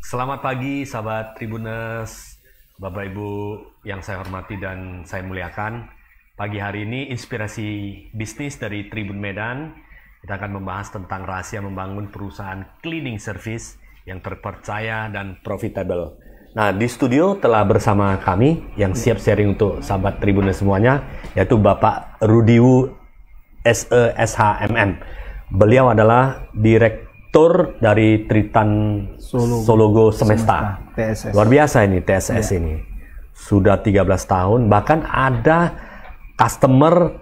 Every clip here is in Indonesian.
Selamat pagi sahabat Tribuners, Bapak Ibu yang saya hormati dan saya muliakan. Pagi hari ini inspirasi bisnis dari Tribun Medan. Kita akan membahas tentang rahasia membangun perusahaan cleaning service yang terpercaya dan profitable. Nah, di studio telah bersama kami yang siap sharing untuk sahabat Tribuners semuanya, yaitu Bapak Rudiwu SESHMM. Beliau adalah Direktur dari Tritan Sologo Semesta. TSS. Luar biasa ini TSS ini. Sudah 13 tahun, bahkan ada customer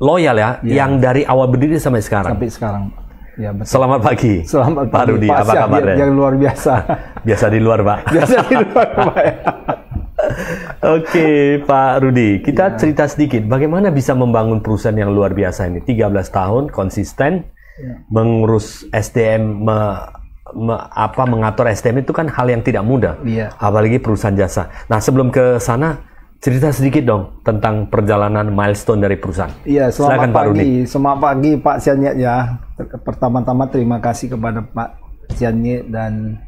loyal yang dari awal berdiri sampai sekarang. Sampai sekarang. Ya, betul. Selamat pagi. Selamat Pak pagi. Rudi, apa kabarnya? Yang luar biasa. Biasa di luar, Pak. Biasa di luar, Pak. Oke, Pak Rudi, kita cerita sedikit bagaimana bisa membangun perusahaan yang luar biasa ini. 13 tahun konsisten mengurus SDM, mengatur SDM itu kan hal yang tidak mudah, apalagi perusahaan jasa. Nah, sebelum ke sana, cerita sedikit dong tentang perjalanan milestone dari perusahaan. Iya, Silakan, Pak Rudi. Selamat pagi Pak Sianyet ya. Pertama-tama terima kasih kepada Pak Sianyet dan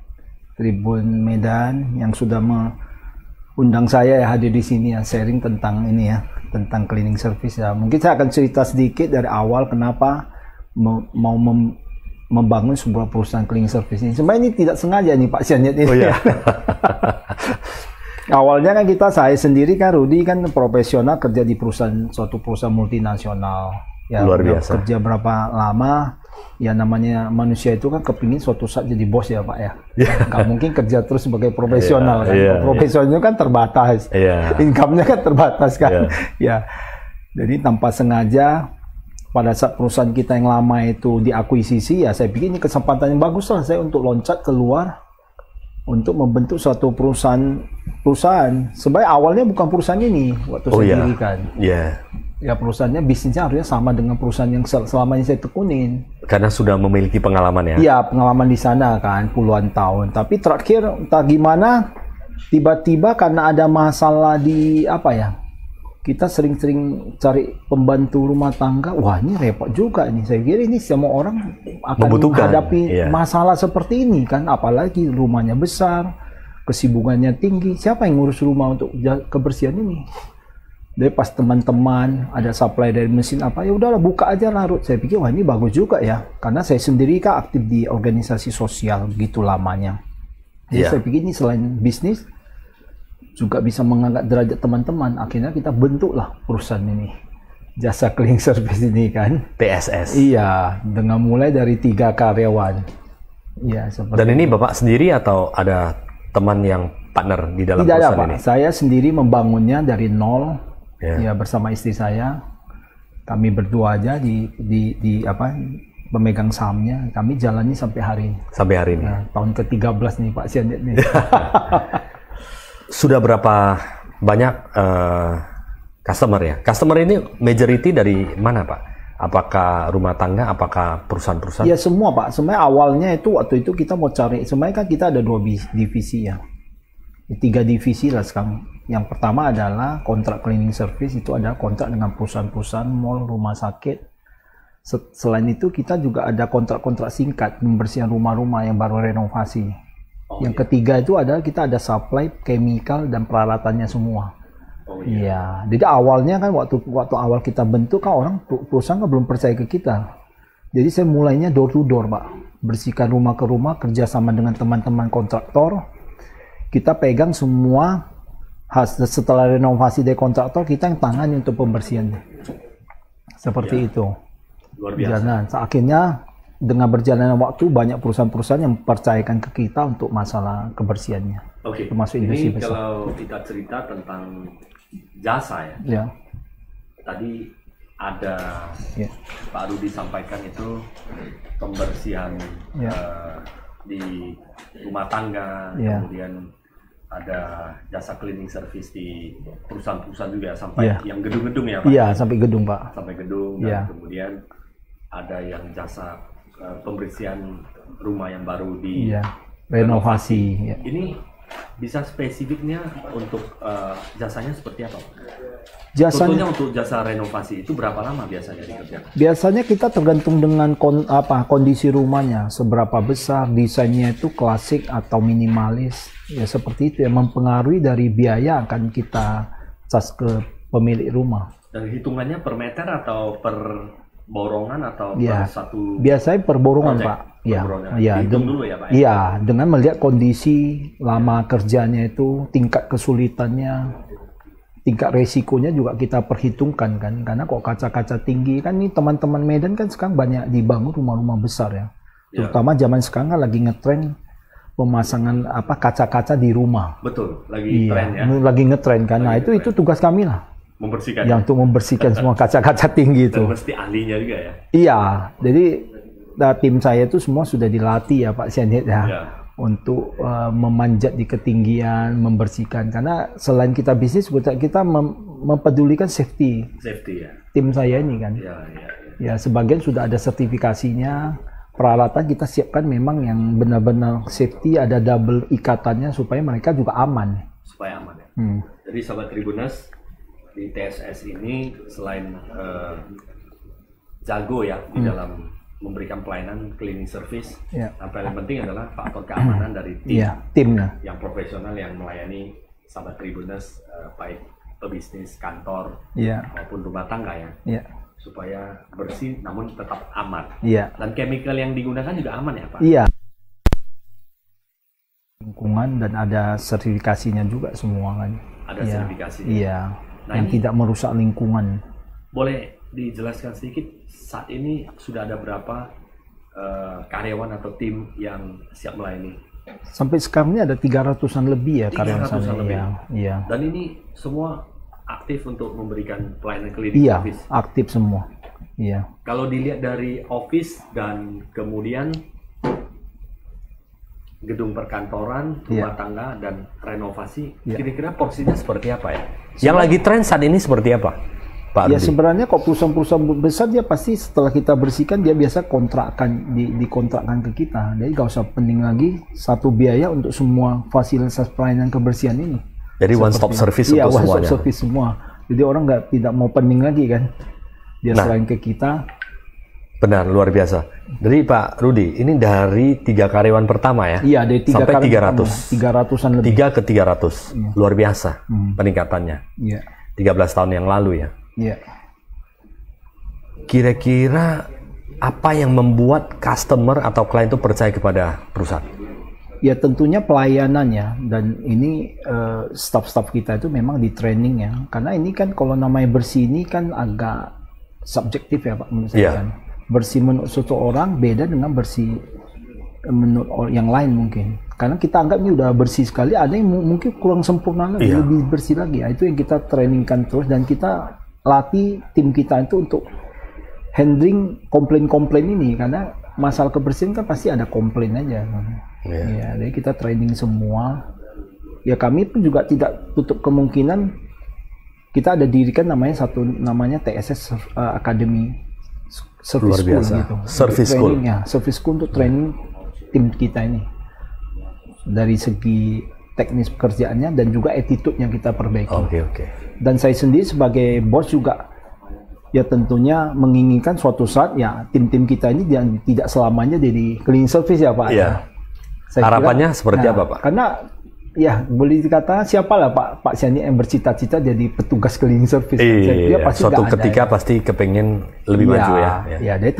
Tribun Medan yang sudah mengundang saya ya hadir di sini ya, sharing tentang ini ya, tentang cleaning service ya. Mungkin saya akan cerita sedikit dari awal kenapa mau membangun sebuah perusahaan cleaning service ini. Sebenarnya ini tidak sengaja nih Pak Sianyet ini. Oh, iya. Awalnya kan saya sendiri kan Rudi kan profesional kerja di suatu perusahaan multinasional. Ya, luar biasa. Kerja berapa lama? Ya namanya manusia itu kan kepingin suatu saat jadi bos ya Pak ya. Nggak mungkin kerja terus sebagai profesional kan. Profesionalnya kan terbatas. Income-nya kan terbatas kan. Ya. Jadi tanpa sengaja pada saat perusahaan kita yang lama itu diakuisisi, ya saya pikir ini kesempatan yang bagus lah saya untuk loncat keluar untuk membentuk suatu perusahaan. Sebenarnya awalnya bukan perusahaan ini waktu saya dirikan. Ya perusahaannya bisnisnya harusnya sama dengan perusahaan yang selama ini saya tekunin. Karena sudah memiliki pengalaman ya? Iya, pengalaman di sana kan puluhan tahun. Tapi terakhir entah gimana tiba-tiba karena ada masalah di kita sering-sering cari pembantu rumah tangga. Wah, ini repot juga nih. Saya kira ini semua orang akan menghadapi masalah seperti ini kan. Apalagi rumahnya besar, kesibukannya tinggi. Siapa yang ngurus rumah untuk kebersihan ini? Jadi pas teman-teman ada supply dari mesin ya udahlah buka aja larut. Saya pikir wah ini bagus juga ya. Karena saya sendiri kan aktif di organisasi sosial begitu lamanya. Jadi saya pikir ini selain bisnis juga bisa mengangkat derajat teman-teman. Akhirnya kita bentuklah perusahaan ini, jasa cleaning service ini kan, TSS. Iya, dengan mulai dari 3 karyawan. Iya, seperti. Dan ini Bapak sendiri atau ada teman yang partner di dalam perusahaan ini? Saya sendiri membangunnya dari nol, ya bersama istri saya. Kami berdua aja pemegang sahamnya. Kami jalani sampai hari ini. Sampai hari ini. Nah, tahun ke-13 nih Pak Sianyet nih. Sudah berapa banyak customer ya? Customer ini majority dari mana Pak? Apakah rumah tangga, apakah perusahaan-perusahaan? Ya semua Pak. Sebenarnya awalnya itu waktu itu kita mau cari, sebenarnya kan kita ada 2 divisi ya. 3 divisi lah sekarang. Yang pertama adalah kontrak cleaning service, itu ada kontrak dengan perusahaan-perusahaan, mall, rumah sakit. Selain itu kita juga ada kontrak-kontrak singkat, pembersihan rumah-rumah yang baru renovasi. Yang ketiga itu adalah kita ada supply chemical dan peralatannya semua. Iya. Jadi awalnya kan waktu awal kita bentuk kan orang perusahaan kan belum percaya ke kita. Jadi saya mulainya door to door Pak, bersihkan rumah ke rumah, kerjasama dengan teman-teman kontraktor. Kita pegang semua setelah renovasi dari kontraktor, kita yang tangani untuk pembersihannya. Seperti itu. Luar biasa. Akhirnya dengan berjalannya waktu banyak perusahaan-perusahaan yang mempercayakan ke kita untuk masalah kebersihannya. Termasuk industri besar. Kalau kita cerita tentang jasa ya. Tadi ada Pak Rudi sampaikan itu pembersihan di rumah tangga, kemudian ada jasa cleaning service di perusahaan-perusahaan juga sampai yang gedung-gedung ya Pak? Iya, sampai gedung Pak. Sampai gedung, dan kemudian ada yang jasa pembersihan rumah yang baru di renovasi. Ini bisa spesifiknya untuk jasanya seperti apa? Jasanya, contohnya untuk jasa renovasi itu berapa lama biasanya dikerjakan? Biasanya kita tergantung dengan kondisi rumahnya, seberapa besar, desainnya itu klasik atau minimalis, ya seperti itu yang mempengaruhi dari biaya akan kita cas ke pemilik rumah. Dan hitungannya per meter atau per borongan atau ya, per satu? Biasanya per borongan, Pak. Ya, hitung dulu ya, Pak. Iya, dengan melihat kondisi lama kerjanya itu, tingkat kesulitannya, tingkat resikonya juga kita perhitungkan kan. Karena kok kaca-kaca tinggi kan, ini teman-teman Medan kan sekarang banyak dibangun rumah-rumah besar ya. Terutama zaman sekarang kan lagi ngetren pemasangan kaca-kaca di rumah. Betul, lagi tren ya. Lagi ngetren kan. Nah, itu tugas kami lah. Membersihkan. Yang untuk membersihkan semua kaca-kaca tinggi itu. Dan mesti ahlinya juga ya. Iya, jadi tim saya itu semua sudah dilatih ya Pak Sianit ya. Untuk memanjat di ketinggian, membersihkan. Karena selain kita bisnis, kita mempedulikan safety. Safety ya. Tim saya ini kan. Ya, sebagian sudah ada sertifikasinya. Peralatan kita siapkan memang yang benar-benar safety, ada double ikatannya supaya mereka juga aman. Supaya aman ya. Jadi Sobat Tribuners, di TSS ini selain jago ya di dalam memberikan pelayanan cleaning service, yang paling penting adalah faktor keamanan dari timnya yang profesional yang melayani Sahabat Tribuners, baik pebisnis, kantor maupun rumah tangga ya, supaya bersih namun tetap aman. Dan chemical yang digunakan juga aman ya Pak? Iya. Lingkungan dan ada sertifikasinya juga semua kan. Ada sertifikasinya. Iya. Nah, yang tidak merusak lingkungan. Boleh dijelaskan sedikit, saat ini sudah ada berapa karyawan atau tim yang siap melayani? Sampai sekarang ini ada 300-an lebih ya karyawan saya. Iya. Dan ini semua aktif untuk memberikan pelayanan cleaning service? Iya, aktif semua. Iya. Kalau dilihat dari office dan kemudian gedung perkantoran, rumah tangga, dan renovasi, kira-kira porsinya seperti apa ya? Yang lagi tren saat ini seperti apa, Pak Rudi? Sebenarnya kok perusahaan-perusahaan besar dia pasti setelah kita bersihkan dia biasa kontrakkan, dikontrakkan ke kita. Jadi nggak usah penting lagi satu biaya untuk semua fasilitas pelayanan kebersihan ini. Jadi one stop service untuk semuanya. Iya, one stop service semua. Jadi orang tidak mau pening lagi kan. Dia selain ke kita. Benar, luar biasa. Jadi Pak Rudi, ini dari 3 karyawan pertama ya? Iya, dari 3 sampai 300. 300-an lebih. 3 ke 300. Luar biasa peningkatannya. Iya. 13 tahun yang lalu ya? Iya. Kira-kira apa yang membuat customer atau klien itu percaya kepada perusahaan? Ya tentunya pelayanannya, dan ini staff-staff kita itu memang di training ya. Karena ini kan kalau namanya bersih ini kan agak subjektif ya Pak menurut saya kan. Bersih menurut seseorang beda dengan bersih menurut yang lain mungkin. Karena kita anggap ini udah bersih sekali, ada yang mungkin kurang sempurna lagi, lebih bersih lagi. Itu yang kita trainingkan terus, dan kita latih tim kita itu untuk handling komplain-komplain ini. Karena masalah kebersihan kan pasti ada komplain aja. Ya, jadi kita training semua. Ya kami pun juga tidak tutup kemungkinan kita ada dirikan namanya TSS Academy. Service school gitu. Service school. Service school untuk training tim kita ini. Dari segi teknis pekerjaannya dan juga attitude yang kita perbaiki. Dan saya sendiri sebagai bos juga ya tentunya menginginkan suatu saat ya tim-tim kita ini tidak selamanya jadi cleaning service ya Pak. Iya. Harapannya seperti apa Pak? Karena ya boleh dikata siapalah Pak Siani yang bercita-cita jadi petugas cleaning service. Iya, pasti suatu ketika pasti kepengen lebih maju ya. Ya, dari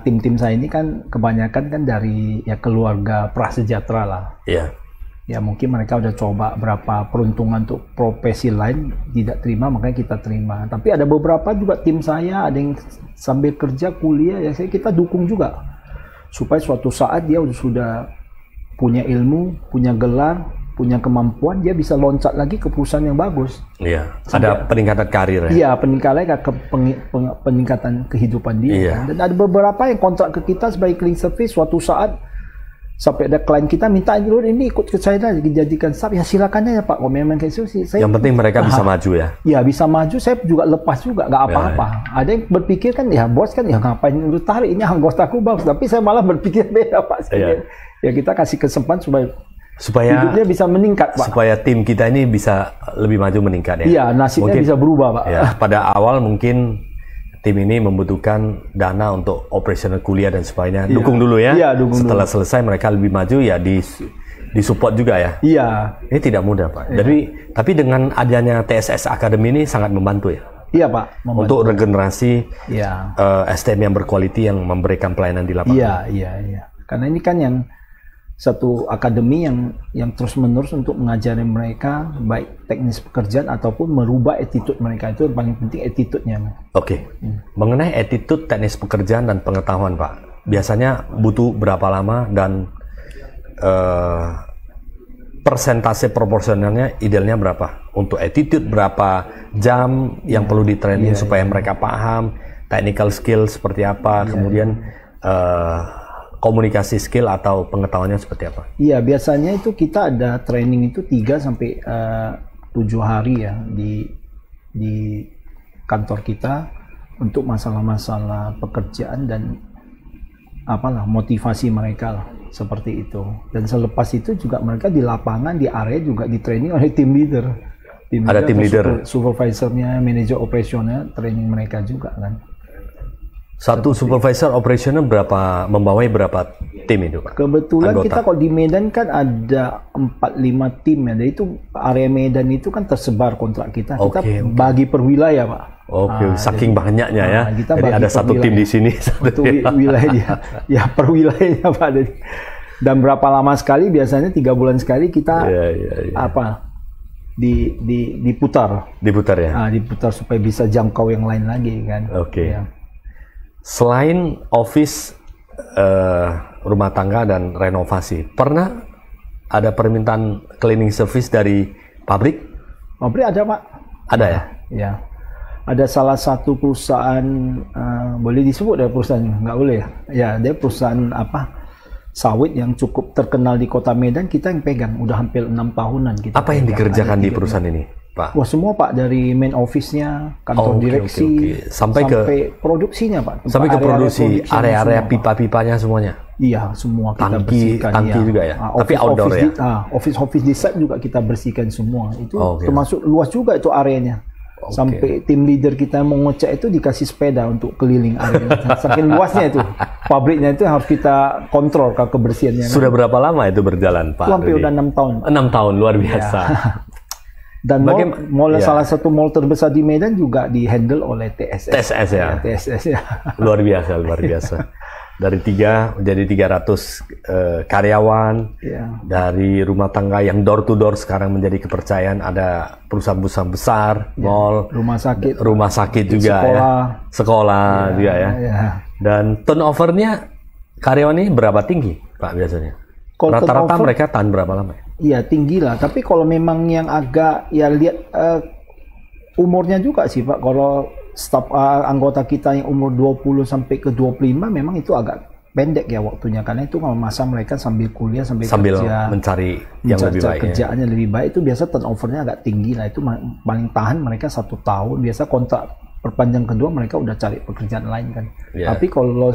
tim-tim saya ini kan kebanyakan kan dari ya keluarga prasejahtera lah. Iya. Ya mungkin mereka udah coba berapa peruntungan untuk profesi lain tidak terima, makanya kita terima. Tapi ada beberapa juga tim saya ada yang sambil kerja kuliah ya kita dukung juga supaya suatu saat dia sudah punya ilmu, punya gelar, punya kemampuan, dia bisa loncat lagi ke perusahaan yang bagus. Iya, ada peningkatan karir ya? Iya, peningkatan kehidupan dia. Iya. Dan ada beberapa yang kontrak ke kita sebagai cleaning service, suatu saat sampai ada klien kita minta ini ikut ke saya dijadikan staff, ya silakan ya Pak, kalau memang kayak gitu sih. Yang penting mereka bisa maju ya? Iya, bisa maju, saya juga lepas juga, nggak apa-apa. Ada yang berpikir kan, ya bos kan, ya ngapain lu tarik, ini anggotaku bagus, tapi saya malah berpikir beda Pak. Ya kita kasih kesempatan supaya hidupnya bisa meningkat, Pak. Supaya tim kita ini bisa lebih maju meningkat ya. Iya, nasibnya mungkin bisa berubah, Pak. Ya, pada awal mungkin tim ini membutuhkan dana untuk operasional kuliah dan sebagainya. Iya. Dukung dulu ya. Iya, dukung Setelah dulu. Selesai mereka lebih maju ya disupport juga ya. Iya. Ini tidak mudah, Pak. Iya. Tapi dengan adanya TSS Academy ini sangat membantu ya. Iya, Pak. Membantu. Untuk regenerasi iya. SDM yang berkualitas yang memberikan pelayanan di lapangan. Iya. Karena ini kan yang satu akademi yang terus-menerus untuk mengajari mereka baik teknis pekerjaan ataupun merubah attitude mereka. Itu yang paling penting, attitude-nya. Oke. Mengenai attitude, teknis pekerjaan dan pengetahuan, Pak. Biasanya butuh berapa lama dan persentase proporsionalnya idealnya berapa? Untuk attitude berapa jam yang perlu di training supaya mereka paham, technical skill seperti apa, kemudian komunikasi skill atau pengetahuannya seperti apa? Iya, biasanya itu kita ada training itu 3 sampai 7 hari ya di kantor kita untuk masalah-masalah pekerjaan dan motivasi mereka lah, seperti itu. Dan selepas itu juga mereka di lapangan, di area juga di training oleh tim leader. Ada tim leader, supervisornya, manajer operasional, training mereka juga kan. Satu supervisor operasional membawai berapa tim itu, Pak? Kebetulan anggota? Kita kalau di Medan kan ada 4-5 tim ya. Jadi itu area Medan itu kan tersebar kontrak kita. Kita bagi per wilayah, Pak. Saking banyaknya ya. Jadi ada satu tim di sini. Satu wilayah ya per wilayahnya, Pak. Dan berapa lama sekali? Biasanya 3 bulan sekali kita diputar. Diputar ya. Diputar supaya bisa jangkau yang lain lagi kan. Ya. Selain office, rumah tangga dan renovasi, pernah ada permintaan cleaning service dari pabrik? Pabrik ada, Pak. Ada ya? Ya. Ada salah satu perusahaan, boleh disebut dari perusahaan? Nggak boleh ya? Ya, dia perusahaan sawit yang cukup terkenal di Kota Medan, kita yang pegang. Udah hampir 6 tahunan kita. Apa yang dikerjakan di perusahaan ini, Pak? Wah, semua, Pak, dari main office-nya, kantor direksi, Sampai ke produksinya, Pak. Sampai ke produksi, area-area pipa-pipanya semuanya. Iya, semua kita bersihkan. Tangki juga ya. Tapi outdoor ya. Office di site juga kita bersihkan semua. Itu termasuk luas juga itu areanya. Sampai tim leader kita mau ngecek itu dikasih sepeda untuk keliling area. Saking luasnya itu, pabriknya itu harus kita kontrol kebersihannya. Sudah berapa lama itu berjalan, Pak? Sampai udah 6 tahun. 6 tahun, luar biasa. Dan mall salah satu mall terbesar di Medan juga di-handle oleh TSS. TSS ya. TSS ya. Luar biasa. Dari 3 menjadi 300 karyawan. Ya. Dari rumah tangga yang door to door sekarang menjadi kepercayaan, ada perusahaan-perusahaan besar, mall, rumah sakit juga sekolah juga ya. Dan turnovernya karyawan ini berapa tinggi, Pak, biasanya? Rata-rata mereka tahan berapa lama? Iya, tinggi lah. Tapi kalau memang yang agak lihat umurnya juga sih, Pak. Kalau staf anggota kita yang umur 20 sampai ke 25 memang itu agak pendek ya waktunya, karena itu kalau masa mereka sambil kuliah sambil kerja, mencari yang lebih baik, kerjaannya lebih baik, itu biasa turnovernya agak tinggi lah. Itu paling tahan mereka 1 tahun. Biasa kontrak perpanjang kedua mereka udah cari pekerjaan lain kan. Tapi kalau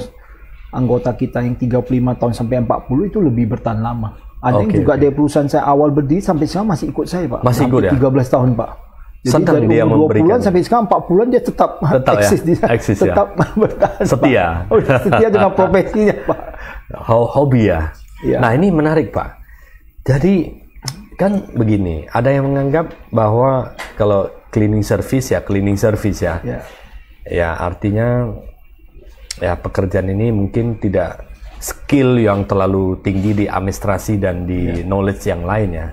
anggota kita yang 35 tahun sampai 40 itu lebih bertahan lama. Ada yang juga dari perusahaan saya awal berdiri sampai sekarang masih ikut saya, Pak. Masih ikut ya? 13 tahun, Pak. Jadi Sedang dari umur 20-an sampai sekarang 40-an dia tetap eksis tetap bertahan. Setia. Setia dengan profesinya, Pak. Hobi ya? Nah, ini menarik, Pak. Jadi kan begini, ada yang menganggap bahwa kalau cleaning service ya. Ya, artinya ya pekerjaan ini mungkin tidak skill yang terlalu tinggi di administrasi dan di knowledge yang lain ya.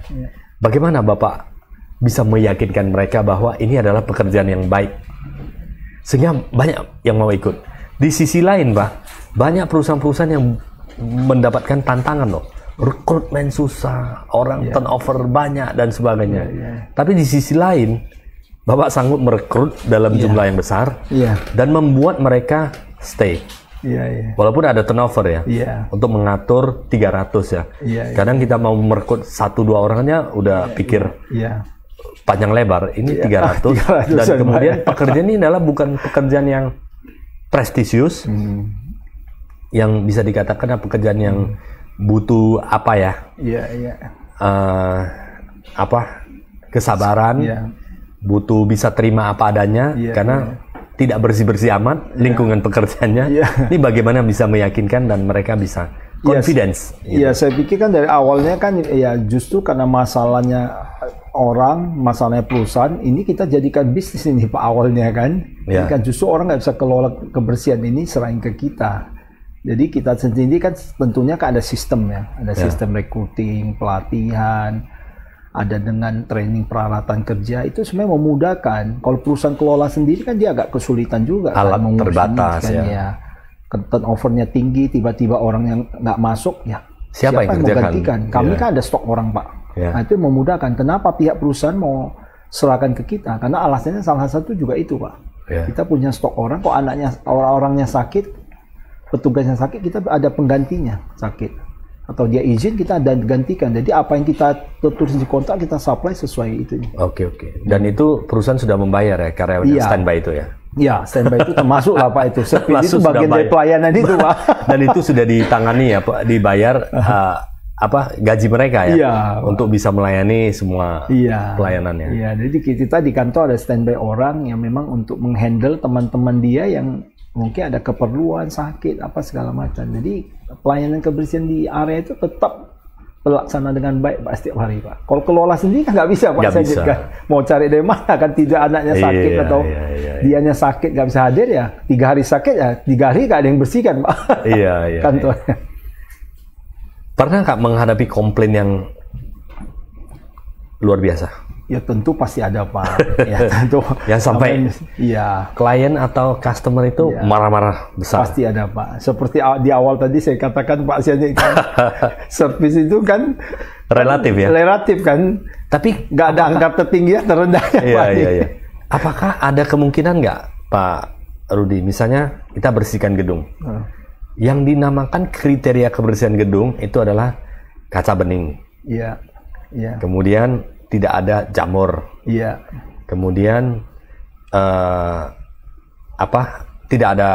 Bagaimana Bapak bisa meyakinkan mereka bahwa ini adalah pekerjaan yang baik sehingga banyak yang mau ikut? Di sisi lain, Pak, banyak perusahaan-perusahaan yang mendapatkan tantangan loh. Rekrutmen susah, orang turnover banyak dan sebagainya. Tapi di sisi lain, Bapak sanggup merekrut dalam jumlah yang besar dan membuat mereka stay. Walaupun ada turnover ya, untuk mengatur 300 ya. Kadang kita mau merekrut 1-2 orangnya udah pikir panjang lebar, ini 300 dan kemudian pekerjaan ini adalah bukan pekerjaan yang prestisius, yang bisa dikatakan pekerjaan yang butuh apa ya? kesabaran, butuh bisa terima apa adanya, karena tidak bersih-bersih amat lingkungan pekerjaannya. Ini bagaimana bisa meyakinkan dan mereka bisa confidence? Iya, saya pikir kan dari awalnya kan ya justru karena masalahnya orang, masalahnya perusahaan, ini kita jadikan bisnis ini Pak awalnya kan. Ini kan justru orang nggak bisa kelola kebersihan ini serahin ke kita. Jadi kita sendiri kan tentunya kan ada sistemnya, ada sistem recruiting, pelatihan, ada dengan training peralatan kerja, itu sebenarnya memudahkan. Kalau perusahaan kelola sendiri kan dia agak kesulitan juga. Alat kan, terbatas kan, ya. Turnovernya tinggi, tiba-tiba orang yang nggak masuk, ya siapa yang menggantikan? Kami kan ada stok orang Pak. Nah itu memudahkan. Kenapa pihak perusahaan mau serahkan ke kita? Karena alasannya salah satu juga itu Pak. Kita punya stok orang, kok orang-orangnya sakit, petugasnya sakit, kita ada penggantinya sakit. Atau dia izin, kita ada gantikan. Jadi apa yang kita tulis di kontrak, kita supply sesuai itu. Oke. Dan itu perusahaan sudah membayar ya karyawannya standby itu ya? Iya, standby itu termasuk lah Pak itu. Itu bagian dari pelayanan itu Pak. Dan itu sudah ditangani ya Pak, dibayar gaji mereka ya, untuk bisa melayani semua pelayanannya. Iya, jadi kita di kantor ada standby orang yang memang untuk menghandle teman-teman dia yang mungkin ada keperluan sakit apa segala macam. Jadi pelayanan kebersihan di area itu tetap terlaksana dengan baik Pak setiap hari Pak. Kalau kelola sendiri kan nggak bisa Pak. Kan mau cari dari mana kan, tidak anaknya sakit atau dianya sakit nggak bisa hadir ya 3 hari sakit ya 3 hari nggak ada yang bersihkan Pak. Kantornya. Pernah nggak menghadapi komplain yang luar biasa? Ya tentu pasti ada Pak. Ya tentu. Yang sampai klien atau customer itu marah-marah besar. Pasti ada Pak. Seperti di awal tadi saya katakan Pak Siani kan, servis itu kan relatif ya. Relatif kan. Tapi nggak ada angka tertinggi terendah. Iya. Apakah ada kemungkinan nggak Pak Rudi, misalnya kita bersihkan gedung, yang dinamakan kriteria kebersihan gedung itu adalah kaca bening. Iya. Kemudian tidak ada jamur. Kemudian tidak ada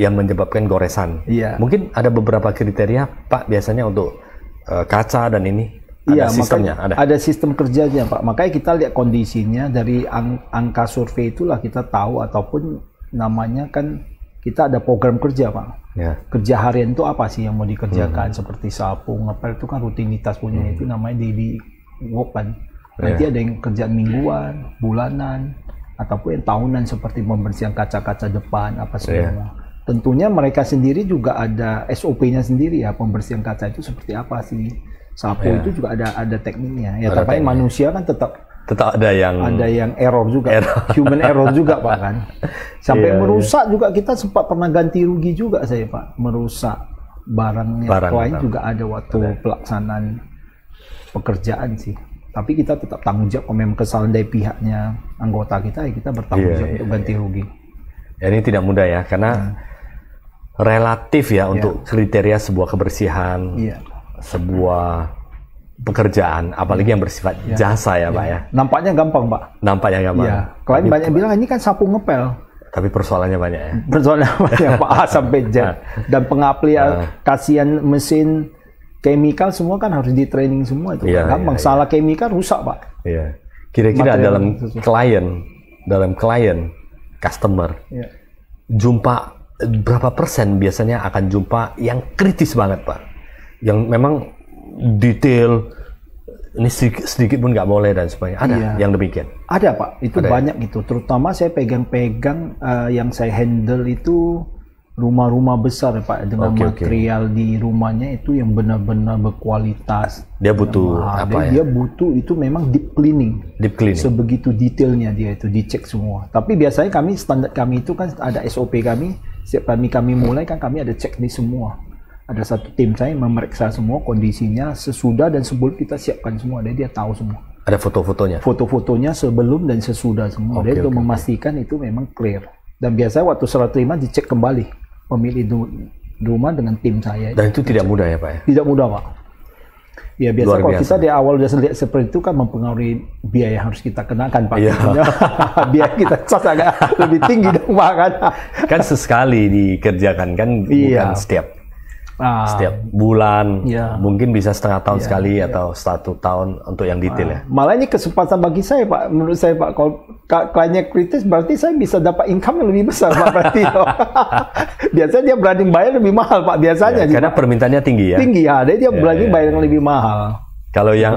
yang menyebabkan goresan. Mungkin ada beberapa kriteria Pak biasanya untuk kaca dan ini. Ada sistemnya. Ada sistem kerjanya Pak. Makanya kita lihat kondisinya dari angka survei itulah kita tahu, ataupun namanya kan kita ada program kerja Pak. Kerja harian itu apa sih yang mau dikerjakan, seperti sapu, ngepel itu kan rutinitas punya, itu namanya di work kan. Nanti ada yang kerjaan mingguan, bulanan, ataupun yang tahunan seperti membersihkan kaca-kaca depan apa semua. Tentunya mereka sendiri juga ada SOP-nya sendiri ya, pembersihan kaca itu seperti apa sih. Sapu itu juga ada tekniknya. Ya tapi manusia kan tetap ada yang error juga, human error juga Pak kan. Sampai merusak juga, kita sempat pernah ganti rugi juga saya Pak, merusak barangnya klien juga ada waktu pelaksanaan pekerjaan sih. Tapi kita tetap tanggung jawab, kalau memang kesalahan dari pihaknya anggota kita, ya kita bertanggung jawab untuk ganti rugi. Ya, ini tidak mudah ya, karena relatif ya untuk kriteria sebuah kebersihan, sebuah pekerjaan, apalagi yang bersifat jasa ya Pak ya. Nampaknya gampang Pak. Nampaknya gampang. Klien banyak bilang ini kan sapu ngepel. Tapi persoalannya banyak ya. Persoalannya banyak Pak, A sampai Z. Dan pengaplikasian kasihan mesin, chemical semua kan harus di training semua itu. Gampang, salah chemical rusak Pak. Kira-kira dalam klien, customer, jumpa berapa persen biasanya akan jumpa yang kritis banget Pak, yang memang detail, ini sedikit pun nggak boleh dan sebagainya. Ada yang demikian? Ada Pak, itu ada banyak gitu. Terutama saya pegang-pegang yang saya handle itu rumah-rumah besar Pak, dengan material di rumahnya itu yang benar-benar berkualitas. Dia butuh Dia butuh itu memang deep cleaning. Sebegitu detailnya dia itu dicek semua. Tapi biasanya standar kami itu kan ada SOP kami. Setiap kami mulai kan kami ada cek di semua. Ada satu tim saya memeriksa semua kondisinya sesudah dan sebelum, kita siapkan semua. Dia tahu semua. Ada foto-fotonya? Foto-fotonya sebelum dan sesudah semua. Dia untuk memastikan itu memang clear. Dan biasanya waktu serah terima dicek kembali pemilik rumah dengan tim saya. Dan itu tidak mudah ya Pak ya? Tidak mudah Pak. Ya biasa kalau kita di awal udah lihat seperti itu kan mempengaruhi biaya yang harus kita kenakan Pak. Biaya kita agak lebih tinggi dong Pak kan. Kan sesekali dikerjakan kan, bukan setiap Setiap bulan, mungkin bisa setengah tahun sekali atau 1 tahun untuk yang detail ya. Malah ini kesempatan bagi saya Pak, menurut saya Pak, kalau kliennya kritis berarti saya bisa dapat income yang lebih besar Pak berarti. Biasanya dia berani bayar lebih mahal Pak biasanya. Karena permintaannya tinggi ya. Tinggi ya, dia berani bayar yang lebih mahal. Kalau yang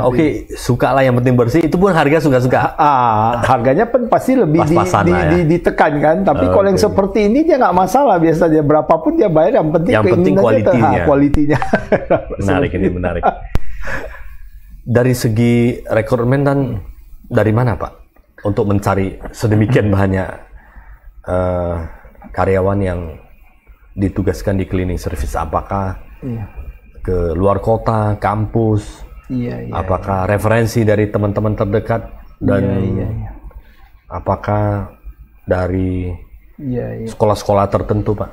suka lah yang penting bersih, itu pun harga suka-suka. Harganya pun pasti lebih ditekan kan. Tapi kalau yang seperti ini dia nggak masalah biasanya. Berapapun dia bayar, yang penting kualitinya. Menarik ini, menarik. Dari segi rekrutmen dan dari mana Pak? Untuk mencari sedemikian banyak karyawan yang ditugaskan di cleaning service. Apakah ke luar kota, kampus? Apakah referensi dari teman-teman terdekat dan apakah dari sekolah-sekolah tertentu Pak?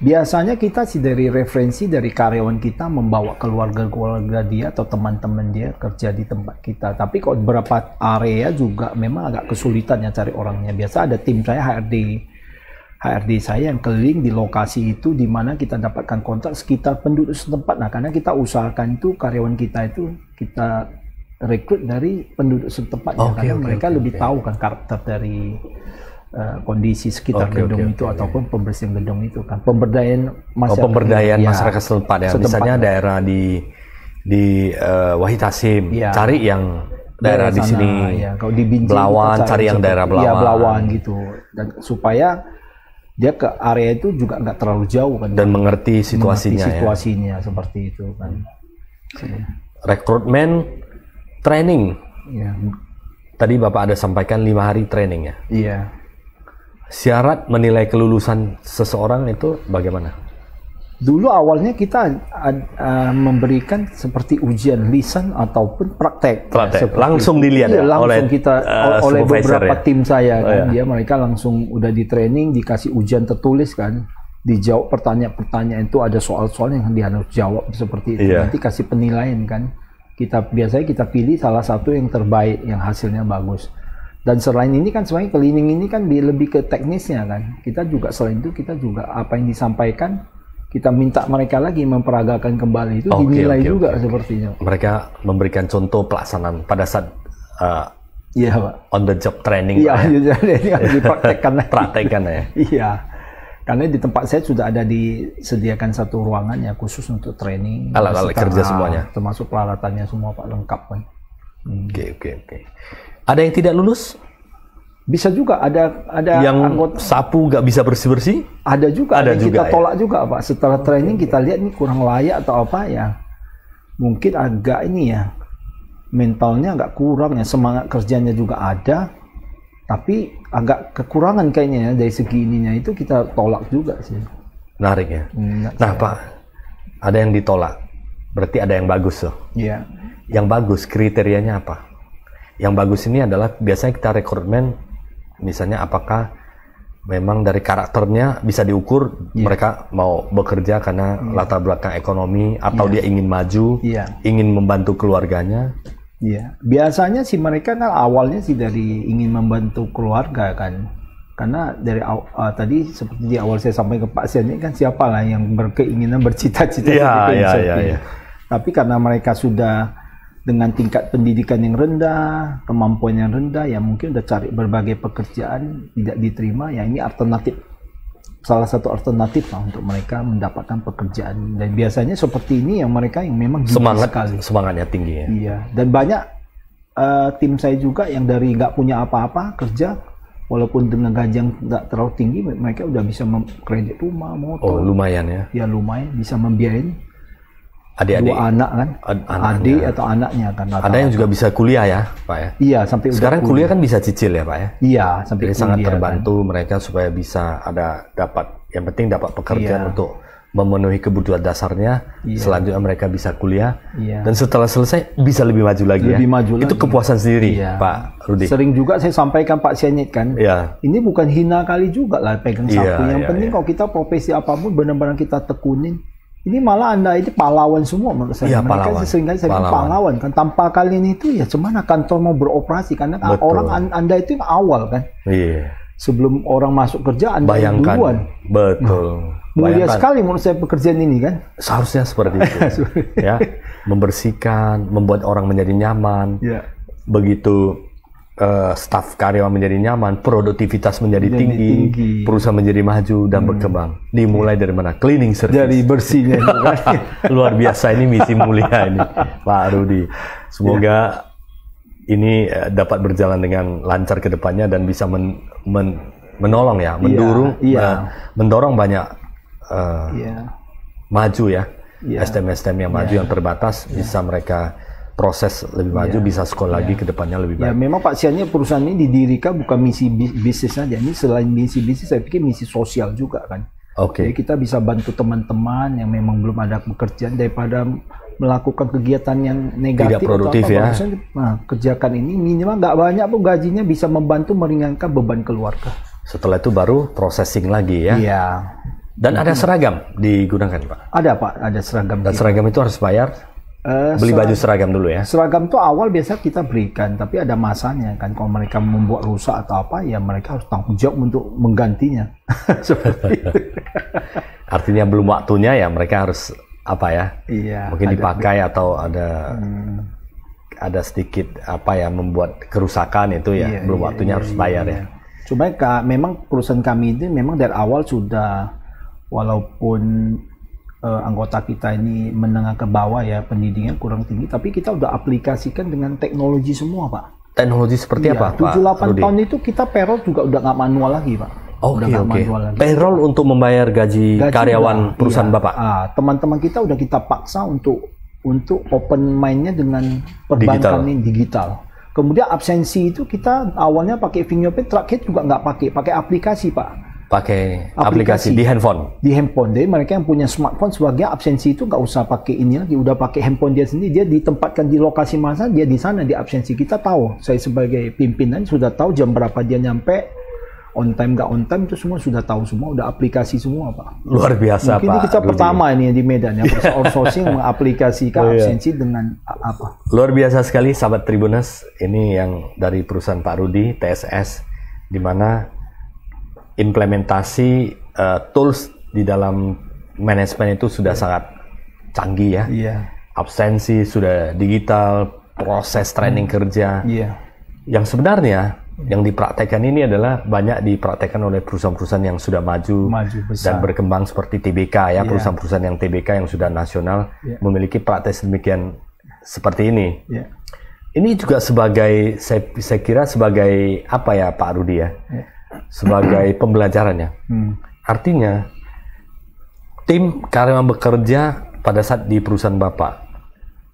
Biasanya kita sih dari referensi dari karyawan kita membawa keluarga-keluarga dia atau teman-teman dia kerja di tempat kita. Tapi kalau beberapa area juga memang agak kesulitan ya cari orangnya. Biasa ada tim saya HRD saya yang keliling di lokasi itu di mana kita dapatkan kontak sekitar penduduk setempat. Nah, karena kita usahakan itu karyawan kita itu kita rekrut dari penduduk setempat karena mereka lebih tahu kan karakter dari kondisi sekitar gedung itu ataupun pembersihan gedung itu kan. Pemberdayaan masyarakat setempat ya. Misalnya daerah di Wahid Hasim, cari yang daerah di sini. Kalau di Binjai Belawan, cari yang daerah Belawan. Iya, Belawan gitu. Dan supaya dia ke area itu juga nggak terlalu jauh kan, dan mengerti situasinya, seperti itu kan. Rekrutmen, training. Tadi Bapak ada sampaikan 5 hari training ya. Iya. Syarat menilai kelulusan seseorang itu bagaimana? Dulu awalnya kita memberikan seperti ujian lisan ataupun praktek. Langsung dilihat oleh beberapa tim saya kan. Mereka langsung udah di training, dikasih ujian tertulis kan. Dijawab pertanyaan-pertanyaan itu, ada soal-soal yang dia harus jawab seperti itu. Nanti kasih penilaian kan. Biasanya kita pilih salah satu yang terbaik, yang hasilnya bagus. Dan selain ini kan sebenarnya cleaning ini kan lebih ke teknisnya kan. Kita juga selain itu kita juga apa yang disampaikan kita minta mereka lagi memperagakan kembali itu dinilai juga sepertinya. Mereka memberikan contoh pelaksanaan pada saat Pak. On the job training. Iya, dipraktekkan ya. Iya. Karena di tempat saya sudah ada disediakan satu ruangan ya khusus untuk training. Alat-alat kerja semuanya. Termasuk peralatannya semua Pak, lengkap kan. Oke. Ada yang tidak lulus? Bisa juga ada yang anggota sapu nggak bisa bersih-bersih? Ada juga kita tolak juga Pak. Setelah training kita lihat ini kurang layak atau apa ya. Mungkin agak ini ya. Mentalnya agak kurang ya, semangat kerjanya juga ada. Tapi agak kekurangan kayaknya ya dari segi ininya itu kita tolak juga sih. Menarik ya. Nah Pak, ada yang ditolak. Berarti ada yang bagus loh. Iya. Yang bagus kriterianya apa? Yang bagus ini adalah biasanya kita rekrutmen. Misalnya apakah memang dari karakternya bisa diukur mereka mau bekerja karena latar belakang ekonomi atau dia ingin maju, ingin membantu keluarganya. Biasanya sih mereka kan awalnya sih dari ingin membantu keluarga kan. Karena dari tadi seperti di awal saya sampaikan ke Pak Sian ini kan siapa lah yang berkeinginan bercita-cita Tapi karena mereka sudah dengan tingkat pendidikan yang rendah, kemampuan yang rendah, ya mungkin udah cari berbagai pekerjaan tidak diterima, ya ini alternatif, salah satu alternatif lah untuk mereka mendapatkan pekerjaan. Dan biasanya seperti ini yang mereka yang memang semangatnya tinggi ya. Iya, dan banyak tim saya juga yang dari nggak punya apa-apa kerja, walaupun dengan gaji yang nggak terlalu tinggi, mereka udah bisa kredit rumah, motor. Oh lumayan ya? Ya lumayan, bisa membiayain. Adik-adik, 2 anak kan, adik atau anaknya kan. Ada yang juga bisa kuliah ya, Pak ya? Iya, sampai sekarang kuliah kan bisa cicil ya, Pak ya? Iya, sampai jadi sangat terbantu kan. Mereka supaya bisa yang penting dapat pekerjaan untuk memenuhi kebutuhan dasarnya. Selanjutnya mereka bisa kuliah dan setelah selesai bisa lebih maju lagi. Itu kepuasan sendiri, Pak Rudi. Sering juga saya sampaikan Pak Sianit kan, ini bukan hina kali juga lah pegang sapu. Yang penting kalau kita profesi apapun benar-benar kita tekunin. Ini malah Anda itu pahlawan semua menurut saya. Mereka seringkali saya pahlawan kan. Tanpa kalian itu ya cuman kantong mau beroperasi karena orang Anda itu awal kan. Sebelum orang masuk kerja Anda bayangkan. Duluan. Betul. Mulia sekali menurut saya pekerjaan ini kan. Seharusnya seperti itu. Ya, membersihkan, membuat orang menjadi nyaman. Ya. Begitu staf karyawan menjadi nyaman, produktivitas menjadi tinggi, perusahaan menjadi maju dan berkembang. Dimulai dari mana? Cleaning service. Dari bersihnya. Luar biasa, ini misi mulia ini, Pak Rudi. Semoga ini dapat berjalan dengan lancar ke depannya dan bisa menolong ya, mendorong banyak maju ya, STM-STM yang maju yang terbatas bisa mereka proses lebih maju, bisa sekolah lagi ke depannya lebih baik. Ya, memang Pak Siannya perusahaan ini didirikan bukan misi bisnis saja, ini selain misi bisnis saya pikir misi sosial juga kan. Jadi kita bisa bantu teman-teman yang memang belum ada pekerjaan daripada melakukan kegiatan yang negatif, tidak produktif ya. Nah, kerjakan ini minimal nggak banyak pun gajinya bisa membantu meringankan beban keluarga. Setelah itu baru processing lagi ya. Iya. Dan ada seragam digunakan Pak? Ada Pak, ada seragam. Dan seragam itu harus bayar? Beli baju seragam dulu ya? Seragam itu awal biasa kita berikan, tapi ada masanya kan. Kalau mereka membuat rusak atau apa, ya mereka harus tanggung jawab untuk menggantinya. Seperti itu. Artinya belum waktunya ya mereka harus apa ya? Iya. Mungkin dipakai atau ada sedikit apa ya membuat kerusakan itu ya, belum waktunya harus bayar ya. Cuma memang perusahaan kami ini memang dari awal sudah, walaupun anggota kita ini menengah ke bawah ya, pendidikan kurang tinggi, tapi kita udah aplikasikan dengan teknologi semua Pak. Teknologi seperti apa Pak? 7-8 tahun itu kita payroll juga udah nggak manual lagi Pak. Oke. Payroll untuk membayar gaji karyawan perusahaan Bapak? Teman-teman kita udah kita paksa untuk open mind-nya dengan perbankan digital. Kemudian absensi itu kita awalnya pakai fingerprint, terakhir juga nggak pakai aplikasi Pak. Pakai aplikasi di handphone. Di handphone. Jadi mereka yang punya smartphone sebagai absensi itu nggak usah pakai ini lagi, udah pakai handphone dia sendiri, dia ditempatkan di lokasi mana, dia di sana di absensi. Kita tahu, saya sebagai pimpinan sudah tahu jam berapa dia nyampe, on time nggak on time itu semua sudah tahu semua, udah aplikasi semua Pak. Luar biasa Mungkin Pak. Ini kita pertama ini di Medan ya, outsourcing mengaplikasikan absensi dengan apa? Luar biasa sekali sahabat Tribuners, ini yang dari perusahaan Pak Rudi, TSS, di mana implementasi tools di dalam manajemen itu sudah sangat canggih ya. Absensi sudah digital, proses training kerja. Yang sebenarnya yang dipraktekkan ini adalah banyak dipraktekkan oleh perusahaan-perusahaan yang sudah maju dan berkembang seperti TBK ya, perusahaan-perusahaan yang TBK yang sudah nasional memiliki praktek demikian seperti ini. Ini juga sebagai saya kira sebagai apa ya Pak Rudi ya? Sebagai pembelajarannya. Artinya tim karyawan bekerja pada saat di perusahaan Bapak,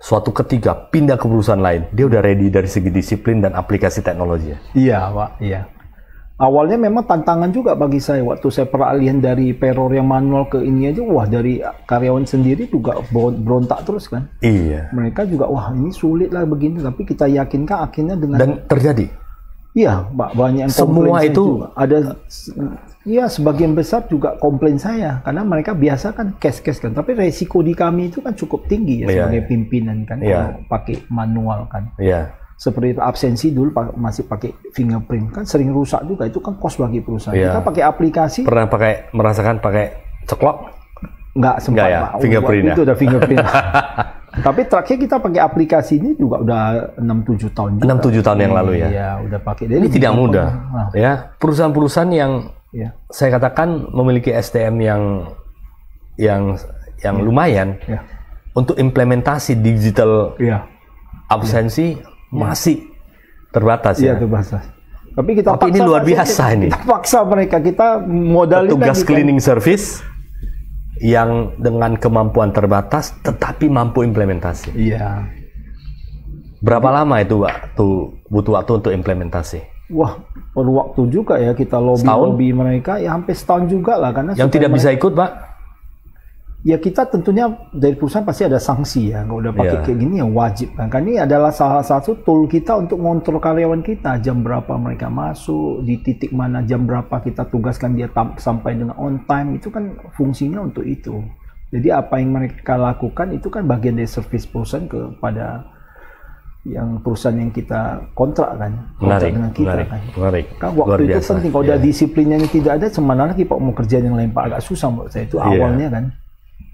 suatu ketika pindah ke perusahaan lain, dia udah ready dari segi disiplin dan aplikasi teknologi. Iya Pak, iya. Awalnya memang tantangan juga bagi saya waktu saya peralihan dari payroll yang manual ke ini aja, wah dari karyawan sendiri juga berontak terus kan. Iya. Mereka juga wah ini sulit lah begini, tapi kita yakinkan akhirnya dengan dan terjadi. Iya, Pak, banyak yang semua itu juga. Ada, ya sebagian besar juga komplain saya karena mereka biasa kan cash kan, tapi resiko di kami itu kan cukup tinggi ya sebagai pimpinan kan kalau pakai manual kan. Seperti absensi dulu masih pakai fingerprint kan sering rusak juga, itu kan cost bagi perusahaan. Kita pakai aplikasi. Pernah merasakan pakai ceklok? Nggak sempat ya? Pak. Fingerprint itu udah fingerprint. Tapi terakhir kita pakai aplikasi ini juga udah 6-7 tahun juga. 6-7 tahun yang lalu ya? Iya, udah pakai. Ini tidak mudah. Ya, perusahaan-perusahaan yang saya katakan memiliki SDM yang lumayan untuk implementasi digital absensi masih terbatas ya. Terbatas. Tapi ini luar biasa ini. Kita paksa mereka, kita modalin tugas cleaning service yang dengan kemampuan terbatas tetapi mampu implementasi. Iya. Berapa lama itu butuh waktu untuk implementasi? Wah, perlu waktu juga ya, kita lobby mereka ya hampir setahun juga lah karena yang tidak bisa ikut Pak? Ya kita tentunya dari perusahaan pasti ada sanksi ya, kalau udah pakai kayak gini ya wajib kan. Karena ini adalah salah satu tool kita untuk ngontrol karyawan kita, jam berapa mereka masuk, di titik mana jam berapa kita tugaskan dia sampai dengan on time, itu kan fungsinya untuk itu. Jadi apa yang mereka lakukan itu kan bagian dari service perusahaan kepada yang perusahaan yang kita kontrak kan, menarik dengan kita menarik, kan. Menarik. Kan waktu itu penting. Kalau udah disiplinnya tidak ada, semana lagi Pak mau kerjaan yang lain Pak, agak susah menurut saya itu awalnya kan.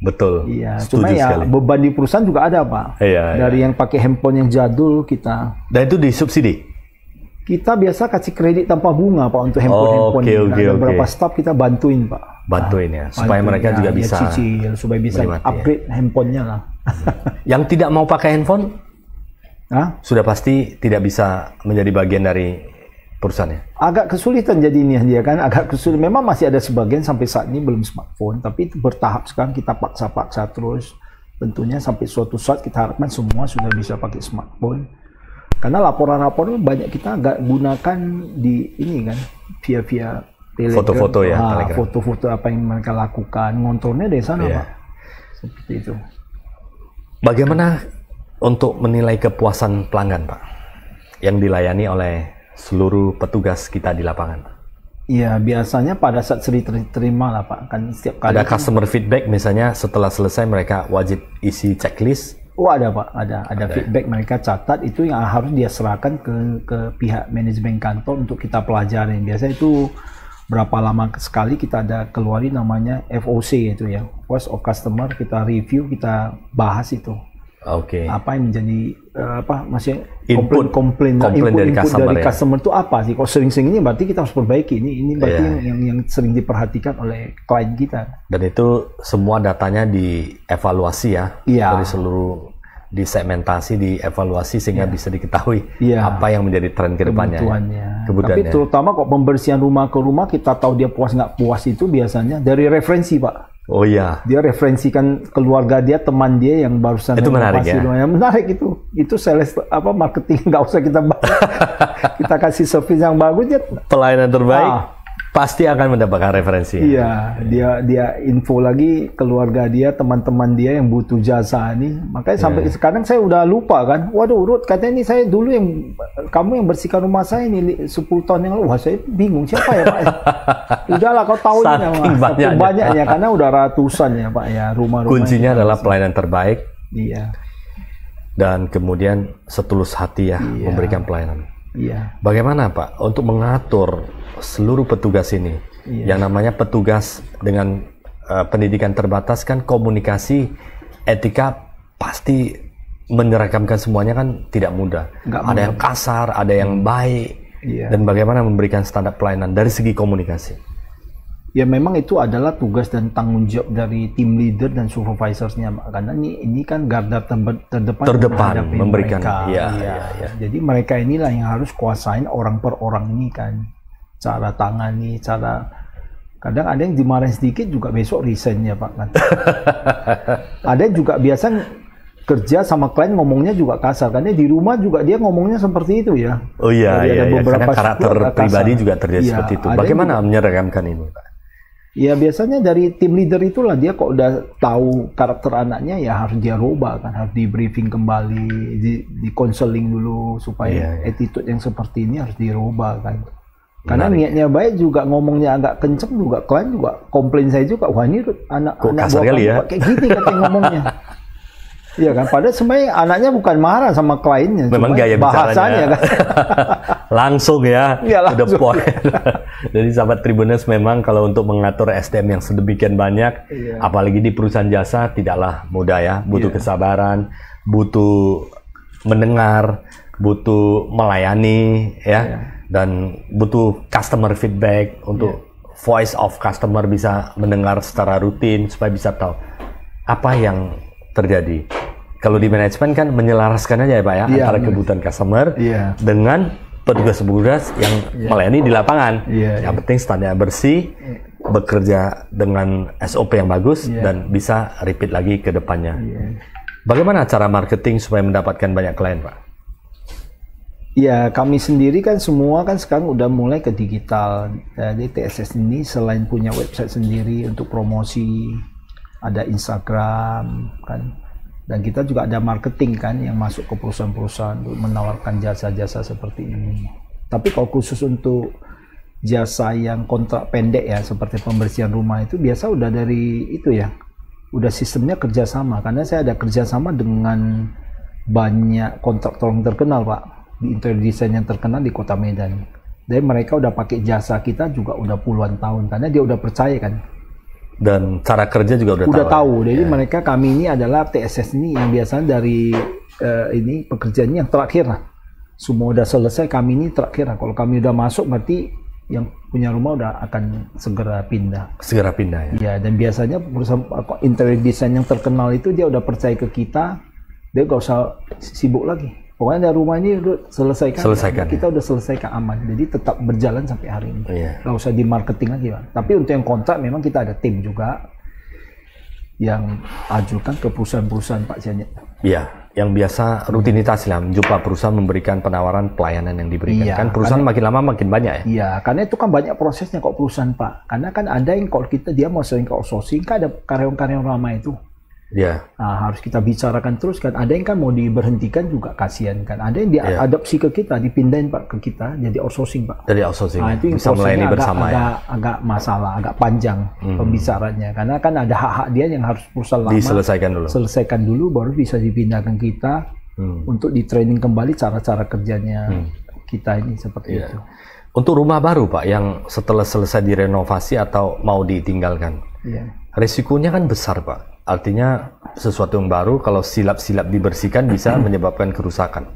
Betul. Iya. Setuju Cuma ya sekali. beban di perusahaan juga ada Pak. Dari yang pakai handphone yang jadul kita. Dan itu disubsidi. Kita biasa kasih kredit tanpa bunga Pak untuk handphone. Beberapa staff kita bantuin Pak. Bantuin ya, supaya mereka juga bisa cicil, supaya bisa upgrade handphonenya lah. Yang tidak mau pakai handphone, sudah pasti tidak bisa menjadi bagian dari perusahaannya. Agak kesulitan jadinya dia kan, agak kesulitan. Memang masih ada sebagian sampai saat ini belum smartphone, tapi itu bertahap sekarang kita paksa-paksa terus. Tentunya sampai suatu saat kita harapkan semua sudah bisa pakai smartphone. Karena laporan-laporan banyak kita agak gunakan di ini kan, via Telegram. Foto-foto ya, Telegram. Foto-foto apa yang mereka lakukan, ngontrolnya dari sana Pak. Seperti itu. Bagaimana untuk menilai kepuasan pelanggan Pak, yang dilayani oleh seluruh petugas kita di lapangan? Iya, biasanya pada saat sering terima lah Pak, kan setiap kali. Ada customer feedback misalnya setelah selesai mereka wajib isi checklist. Oh ada Pak, ada feedback mereka catat, itu yang harus dia serahkan ke pihak manajemen kantor untuk kita pelajari. Biasanya itu berapa lama sekali kita ada keluarin namanya FOC itu ya, Voice of Customer, kita review, kita bahas itu. Apa yang menjadi maksudnya komplain dari customer itu apa sih? Kok sering-sering ini berarti kita harus perbaiki. Ini berarti yang sering diperhatikan oleh klien kita. Dan itu semua datanya dievaluasi ya, dari seluruh disegmentasi, dievaluasi sehingga bisa diketahui apa yang menjadi tren ke depannya. Tapi terutama kok pembersihan rumah ke rumah, kita tahu dia puas nggak puas itu biasanya dari referensi Pak. Oh iya. Dia referensikan keluarga dia, teman dia yang barusan itu menarik ya. Menarik itu. Itu sales marketing, nggak usah kita kita kasih service yang bagus ya. Pelayanan terbaik pasti akan mendapatkan referensi. Iya, dia info lagi keluarga dia, teman-teman dia yang butuh jasa ini. Makanya sampai sekarang saya udah lupa kan. Waduh, Ruth, katanya ini saya dulu kamu yang bersihkan rumah saya ini 10 tahun yang lalu. Wah, saya bingung siapa ya Pak. Udahlah kau tahu ini banyaknya karena udah ratusan ya Pak ya rumah-rumah. Kuncinya adalah pelayanan terbaik. Iya. Dan kemudian setulus hati ya memberikan pelayanan. Iya. Bagaimana Pak untuk mengatur seluruh petugas ini? Yang namanya petugas dengan pendidikan terbatas kan komunikasi, etika pasti menyeragamkan semuanya kan tidak mudah. Ada yang kasar, ada yang baik. Dan bagaimana memberikan standar pelayanan dari segi komunikasi? Ya memang itu adalah tugas dan tanggung jawab dari tim leader dan supervisorsnya, karena ini kan garda terdepan memberikan mereka. Jadi mereka inilah yang harus kuasain orang per orang ini kan, cara tangani, kadang ada yang dimarahin sedikit juga besok resign ya Pak kan. Ada juga biasa kerja sama klien ngomongnya juga kasar, karena di rumah juga dia ngomongnya seperti itu ya. Oh iya, karena karakter pribadi juga terjadi seperti itu. Bagaimana menyeragamkan ini Pak? Ya biasanya dari tim leader itulah, dia kok udah tahu karakter anaknya ya harus dia rubah kan, harus di briefing kembali, di counseling dulu supaya attitude yang seperti ini harus dirubah kan. Karena niatnya baik juga ngomongnya agak kenceng juga, klien juga komplain saya juga, wah ini anak buah kayak gini katanya ngomongnya. Iya kan, padahal sebenarnya anaknya bukan marah sama kliennya, memang gaya bahasanya kan. Langsung ya, the point. Jadi sahabat Tribuners, memang kalau untuk mengatur SDM yang sedemikian banyak, apalagi di perusahaan jasa, tidaklah mudah ya. Butuh kesabaran, butuh mendengar, butuh melayani ya, dan butuh customer feedback untuk voice of customer bisa mendengar secara rutin supaya bisa tahu apa yang terjadi. Kalau di manajemen kan menyelaraskan aja ya Pak ya, antara kebutuhan customer dengan petugas-petugas yang melayani di lapangan. Yang penting standar bersih, bekerja dengan SOP yang bagus dan bisa repeat lagi ke depannya. Bagaimana cara marketing supaya mendapatkan banyak klien Pak? Ya kami sendiri kan semua kan sekarang udah mulai ke digital. Jadi TSS ini selain punya website sendiri untuk promosi, ada Instagram kan, dan kita juga ada marketing kan yang masuk ke perusahaan-perusahaan untuk menawarkan jasa-jasa seperti ini. Tapi kalau khusus untuk jasa yang kontrak pendek ya seperti pembersihan rumah itu biasa udah dari itu ya, udah sistemnya kerjasama, karena saya ada kerjasama dengan banyak kontraktor yang terkenal Pak, di interior design yang terkenal di Kota Medan. Dan mereka udah pakai jasa kita juga udah puluhan tahun karena dia udah percaya kan. Dan cara kerja juga udah tahu. Jadi mereka, kami ini adalah TSS ini yang biasanya dari ini pekerjaannya yang terakhir lah. Semua udah selesai, kami ini terakhir lah. Kalau kami udah masuk berarti yang punya rumah udah akan segera pindah. Segera pindah ya. Ya, dan biasanya perusahaan interior design yang terkenal itu dia udah percaya ke kita, dia gak usah sibuk lagi. Pokoknya dari rumah ini udah selesaikan. Kita udah selesaikan aman. Jadi tetap berjalan sampai hari ini. Gak usah di marketing lagi Pak. Tapi untuk yang kontrak memang kita ada tim juga yang ajukan ke perusahaan-perusahaan Pak Janet. Iya, yang biasa rutinitas lah, jumpa perusahaan memberikan penawaran pelayanan yang diberikan. Kan perusahaan makin lama makin banyak ya? Iya, karena itu kan banyak prosesnya kok perusahaan Pak. Karena kan ada yang kalau dia mau sering ke outsourcing, kan ada karyawan-karyawan lama itu. Iya. Nah, harus kita bicarakan terus kan. Ada yang kan mau diberhentikan juga kasihan kan. Ada yang diadopsi ke kita, dipindahin Pak ke kita jadi outsourcing Pak. Jadi outsourcing. Nah, itu bisa melayani bersama agak masalah, agak panjang pembicaranya. Karena kan ada hak-hak dia yang harus perusahaan lama selesaikan dulu baru bisa dipindahkan kita untuk di training kembali cara-cara kerjanya kita ini seperti itu. Untuk rumah baru Pak yang setelah selesai direnovasi atau mau ditinggalkan. Resikonya kan besar Pak. Artinya sesuatu yang baru kalau silap-silap dibersihkan bisa menyebabkan kerusakan.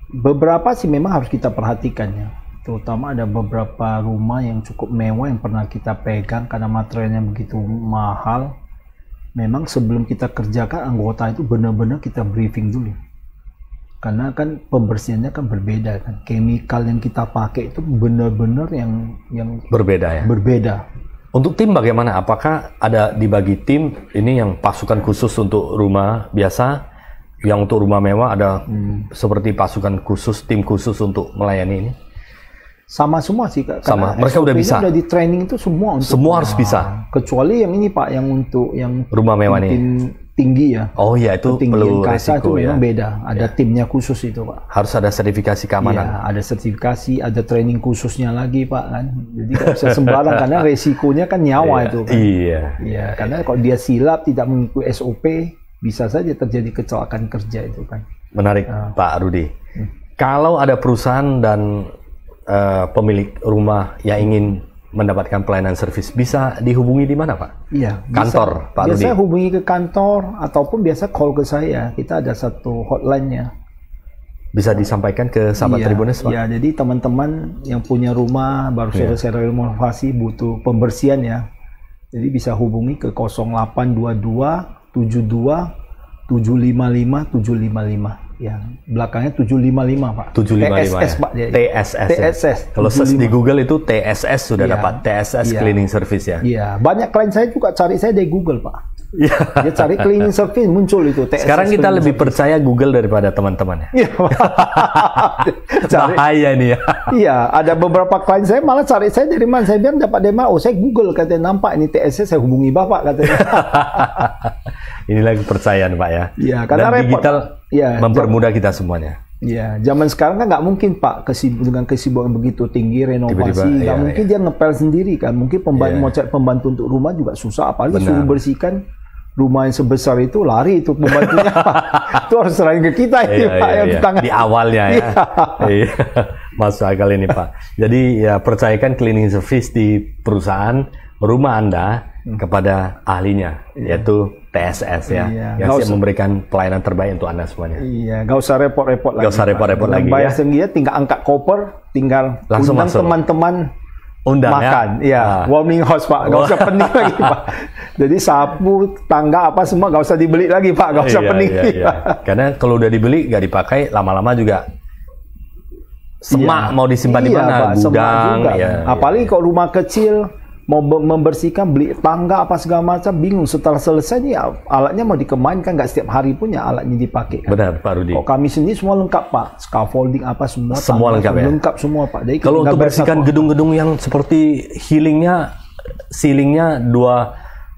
Beberapa sih memang harus kita perhatikan ya. Terutama ada beberapa rumah yang cukup mewah yang pernah kita pegang karena materialnya begitu mahal. Memang sebelum kita kerjakan anggota itu benar-benar kita briefing dulu. Karena kan pembersihannya kan berbeda kan. Chemical yang kita pakai itu benar-benar yang berbeda ya. Berbeda. Untuk tim bagaimana? Apakah ada dibagi tim ini yang pasukan khusus untuk rumah biasa, yang untuk rumah mewah ada seperti pasukan khusus, tim khusus untuk melayani ini? Sama semua sih Kak. Sama. Mereka udah bisa. Udah di training itu semua untuk semua harus bisa. Kecuali yang ini Pak, yang untuk yang rumah mewah tim tinggi ya. Oh iya, itu perlu resiko itu memang beda. Ada timnya khusus itu Pak. Harus ada sertifikasi keamanan. Ya, ada sertifikasi, ada training khususnya lagi Pak kan. Jadi nggak bisa sembarang karena resikonya kan nyawa itu kan. Iya. Karena kalau dia silap tidak mengikuti SOP bisa saja terjadi kecelakaan kerja itu kan. Menarik Pak Rudi. Kalau ada perusahaan dan pemilik rumah yang ingin mendapatkan pelayanan servis, bisa dihubungi di mana Pak? Iya, kantor Pak Rudi. Biasa hubungi ke kantor ataupun biasa call ke saya. Kita ada satu hotline-nya. Bisa disampaikan ke sahabat Tribuners Pak? Iya, jadi teman-teman yang punya rumah baru selesai renovasi butuh pembersihan ya. Jadi bisa hubungi ke 0822 72 755 755. Ya, belakangnya 755 Pak. 755 TSS Pak. TSS. Kalau search di Google itu TSS sudah dapat TSS Cleaning Service ya. Iya, banyak klien saya juga cari saya dari Google Pak. Dia cari cleaning service muncul itu TSS. Sekarang kita lebih percaya Google daripada teman-teman ya. Bahaya nih ya. Iya, ada beberapa klien saya malah cari saya dari mana. Saya bilang dapat dari mana? Oh, saya Google katanya, nampak ini TSS, saya hubungi Bapak katanya. Inilah kepercayaan Pak ya. Iya, karena dan digital mempermudah kita semuanya. Iya, zaman sekarang kan nggak mungkin Pak dengan kesibukan begitu tinggi renovasi, nggak mungkin dia ngepel sendiri kan. Mungkin mau cari pembantu untuk rumah juga susah, apalagi suruh bersihkan rumah yang sebesar itu, lari itu pembantunya. Itu harus serahin ke kita Pak yang di awalnya ya. Masuk akal ini Pak. Jadi ya percayakan cleaning service di perusahaan rumah Anda kepada ahlinya, yaitu TSS ya, yang siap memberikan pelayanan terbaik untuk Anda semuanya. Iya, nggak usah repot-repot lagi. Nggak usah repot-repot lagi bayar sendiri, tinggal angkat koper, tinggal langsung undang teman-teman makan. Ya. Warming house Pak, nggak usah pening lagi Pak. Jadi sapu, tangga apa semua nggak usah dibeli lagi Pak, nggak usah pening. Karena kalau udah dibeli nggak dipakai, lama-lama juga semak mau disimpan di mana, gudang. Apalagi kalau rumah kecil mau membersihkan, beli tangga apa segala macam, bingung. Setelah selesai nih alatnya mau dikemainkan, nggak setiap hari punya alatnya dipakai kan? Benar Pak Rudi. Kalau kami sendiri semua lengkap Pak, scaffolding apa semua lengkap ya? Lengkap semua Pak. Jadi kalau untuk bersihkan gedung-gedung yang seperti ceilingnya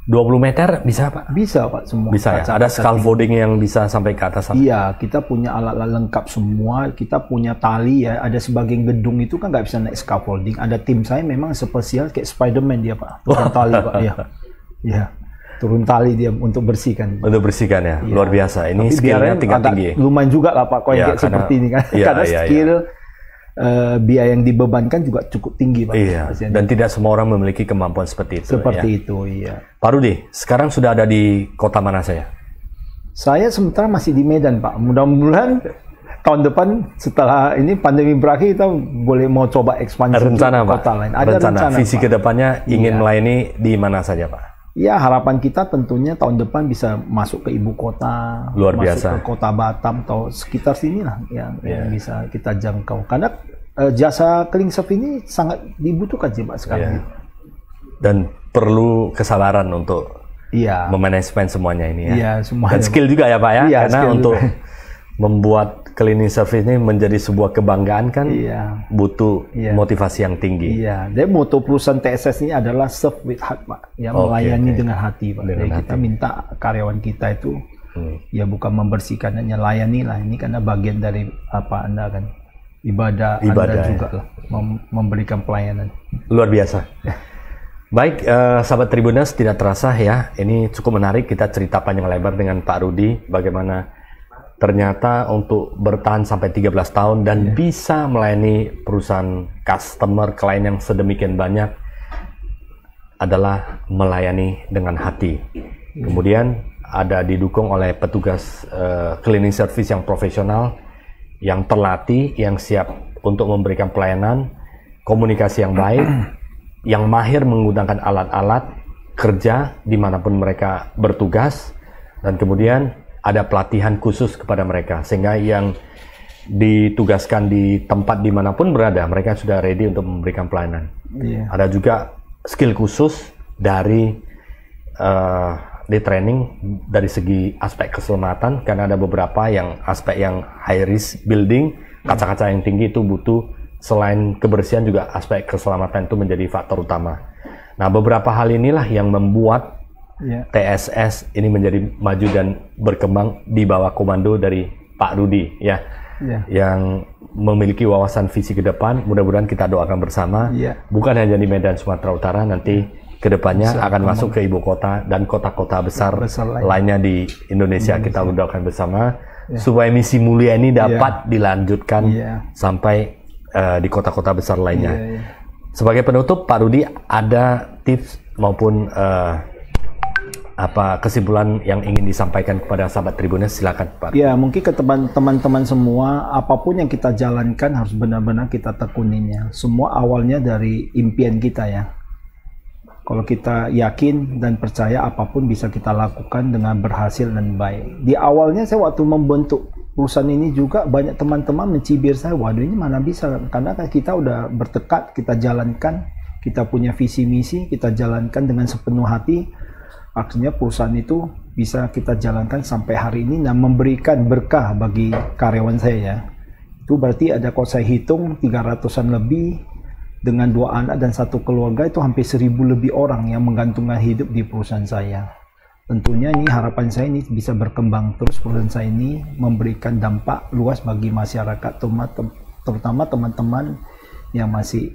20 meter bisa Pak? Bisa Pak, semua. Bisa ya? Ada scaffolding yang bisa sampai ke atas? Iya, kita punya alat-alat lengkap semua. Kita punya tali ya. Ada sebagian gedung itu kan nggak bisa naik scaffolding. Ada tim saya memang spesial kayak Spiderman dia Pak. Bukan tali Pak. Iya. turun tali dia untuk bersihkan. Untuk bersihkan ya, luar biasa. Ini skillnya tinggi. Lumayan juga lah Pak, kayak seperti ini kan. Karena skill biaya yang dibebankan juga cukup tinggi Pak. Iya. Dan tidak semua orang memiliki kemampuan seperti itu. Seperti itu, iya. Pak Rudi, sekarang sudah ada di kota mana saya? Saya sementara masih di Medan Pak. Mudah-mudahan tahun depan setelah ini pandemi berakhir kita boleh mau coba ekspansi rencana, ke kota lain. Ada rencana visi ke depannya ingin melayani di mana saja Pak? Ya harapan kita tentunya tahun depan bisa masuk ke ibu kota, luar masuk biasa, ke kota Batam atau sekitar sini lah yang bisa kita jangkau. Karena jasa cleaning service ini sangat dibutuhkan sih Pak sekarang. Dan perlu kesabaran untuk memanajemen semuanya ini ya. Iya, semuanya. Dan skill juga ya Pak ya, karena untuk membuat cleaning service ini menjadi sebuah kebanggaan kan butuh motivasi yang tinggi. Iya, dan moto perusahaan TSS ini adalah serve with heart Pak, ya melayani dengan hati Pak. Jadi kita minta karyawan kita itu ya bukan membersihkan, hanya layani lah. Ini karena bagian dari apa Anda kan ibadah Anda juga lah, memberikan pelayanan. Luar biasa. Baik, sahabat Tribuners, tidak terasa ya, ini cukup menarik kita cerita panjang lebar dengan Pak Rudi bagaimana ternyata untuk bertahan sampai 13 tahun dan bisa melayani perusahaan customer klien yang sedemikian banyak adalah melayani dengan hati. Kemudian ada didukung oleh petugas cleaning service yang profesional, yang terlatih, yang siap untuk memberikan pelayanan, komunikasi yang baik, yang mahir menggunakan alat-alat kerja dimanapun mereka bertugas, dan kemudian ada pelatihan khusus kepada mereka, sehingga yang ditugaskan di tempat dimanapun berada, mereka sudah ready untuk memberikan pelayanan. Ada juga skill khusus dari di training dari segi aspek keselamatan, karena ada beberapa yang aspek yang high risk building, kaca-kaca yang tinggi itu butuh selain kebersihan juga aspek keselamatan itu menjadi faktor utama. Nah, beberapa hal inilah yang membuat TSS ini menjadi maju dan berkembang di bawah komando dari Pak Rudi yang memiliki wawasan visi ke depan. Mudah-mudahan kita doakan bersama, bukan hanya di Medan Sumatera Utara, nanti kedepannya akan masuk ke ibu kota dan kota-kota besar lainnya di Indonesia. Kita doakan bersama supaya misi mulia ini dapat dilanjutkan sampai di kota-kota besar lainnya. Sebagai penutup, Pak Rudi, ada tips maupun apa kesimpulan yang ingin disampaikan kepada sahabat Tribuners? Silakan Pak. Ya, mungkin ke teman-teman semua, apapun yang kita jalankan harus benar-benar kita tekuninya. Semua awalnya dari impian kita ya. Kalau kita yakin dan percaya, apapun bisa kita lakukan dengan berhasil dan baik. Di awalnya saya waktu membentuk perusahaan ini juga banyak teman-teman mencibir saya, waduh ini mana bisa, karena kita udah bertekad, kita jalankan, kita punya visi misi, kita jalankan dengan sepenuh hati. Akhirnya perusahaan itu bisa kita jalankan sampai hari ini dan memberikan berkah bagi karyawan saya ya. Itu berarti ada, kalau saya hitung 300-an lebih dengan 2 anak dan 1 keluarga, itu hampir 1000 lebih orang yang menggantungkan hidup di perusahaan saya. Tentunya ini harapan saya ini bisa berkembang terus, perusahaan saya ini memberikan dampak luas bagi masyarakat, terutama teman-teman yang masih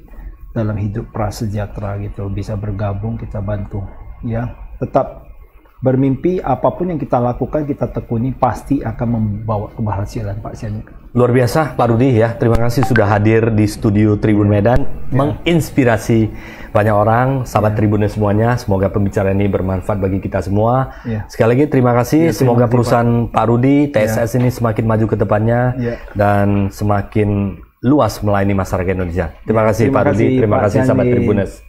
dalam hidup prasejahtera gitu, bisa bergabung, kita bantu ya. Tetap bermimpi, apapun yang kita lakukan, kita tekuni, pasti akan membawa keberhasilan Pak Sian. Luar biasa Pak Rudi ya, terima kasih sudah hadir di studio Tribun Medan, menginspirasi banyak orang, sahabat Tribuners semuanya. Semoga pembicaraan ini bermanfaat bagi kita semua. Sekali lagi terima kasih, semoga perusahaan Pak Rudi, TSS ini semakin maju ke depannya dan semakin luas melayani masyarakat Indonesia. Terima kasih Pak Rudi, terima kasih sahabat Tribuners.